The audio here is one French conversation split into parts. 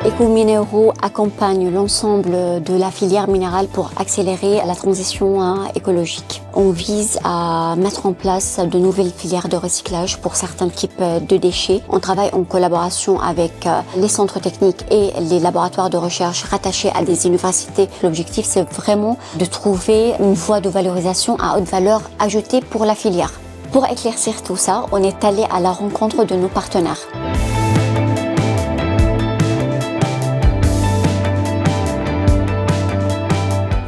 Ecominero accompagne l'ensemble de la filière minérale pour accélérer la transition écologique. On vise à mettre en place de nouvelles filières de recyclage pour certains types de déchets. On travaille en collaboration avec les centres techniques et les laboratoires de recherche rattachés à des universités. L'objectif, c'est vraiment de trouver une voie de valorisation à haute valeur ajoutée pour la filière. Pour éclaircir tout ça, on est allé à la rencontre de nos partenaires.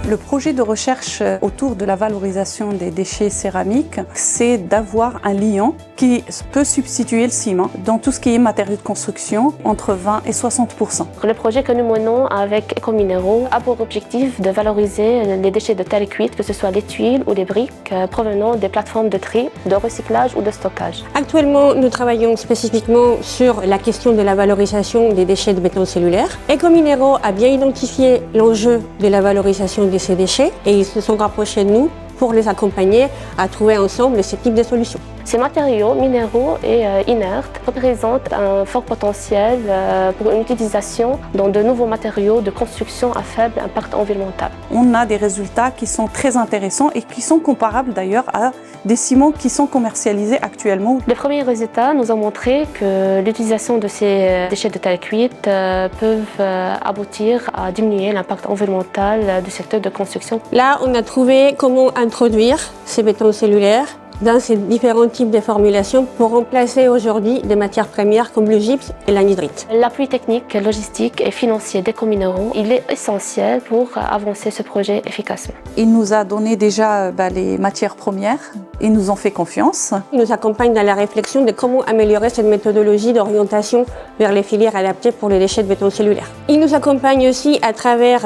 Le projet de recherche autour de la valorisation des déchets céramiques, c'est d'avoir un liant qui peut substituer le ciment dans tout ce qui est matériaux de construction, entre 20 et 60%. Le projet que nous menons avec Ecominero a pour objectif de valoriser les déchets de terre cuite, que ce soit les tuiles ou les briques provenant des plateformes de tri, de recyclage ou de stockage. Actuellement, nous travaillons spécifiquement sur la question de la valorisation des déchets de béton cellulaire. Ecominero a bien identifié l'enjeu de la valorisation de ces déchets et ils se sont rapprochés de nous pour les accompagner à trouver ensemble ce type de solutions. Ces matériaux minéraux et inertes représentent un fort potentiel pour une utilisation dans de nouveaux matériaux de construction à faible impact environnemental. On a des résultats qui sont très intéressants et qui sont comparables d'ailleurs à des ciments qui sont commercialisés actuellement. Les premiers résultats nous ont montré que l'utilisation de ces déchets de terre cuite peuvent aboutir à diminuer l'impact environnemental du secteur de construction. Là, on a trouvé comment introduire ces bétons cellulaires dans ces différents types de formulations pour remplacer aujourd'hui des matières premières comme le gypse et l'anhydrite. L'appui technique, logistique et financier d'Ecominero, il est essentiel pour avancer ce projet efficacement. Il nous a donné déjà les matières premières, ils nous ont fait confiance. Il nous accompagne dans la réflexion de comment améliorer cette méthodologie d'orientation vers les filières adaptées pour les déchets de béton cellulaire. Il nous accompagne aussi à travers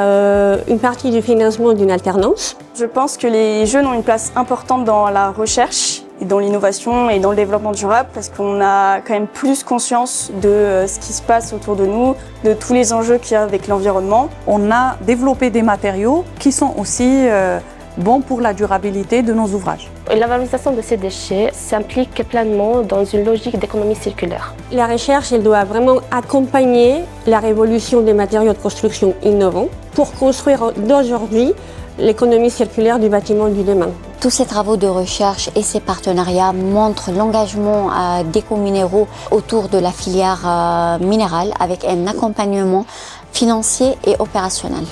une partie du financement d'une alternance. Je pense que les jeunes ont une place importante dans la recherche et dans l'innovation et dans le développement durable parce qu'on a quand même plus conscience de ce qui se passe autour de nous, de tous les enjeux qu'il y a avec l'environnement. On a développé des matériaux qui sont aussi bons pour la durabilité de nos ouvrages. La valorisation de ces déchets s'implique pleinement dans une logique d'économie circulaire. La recherche, elle doit vraiment accompagner la révolution des matériaux de construction innovants pour construire d'aujourd'hui l'économie circulaire du bâtiment du demain. Tous ces travaux de recherche et ces partenariats montrent l'engagement d'Ecominero autour de la filière minérale avec un accompagnement financier et opérationnel.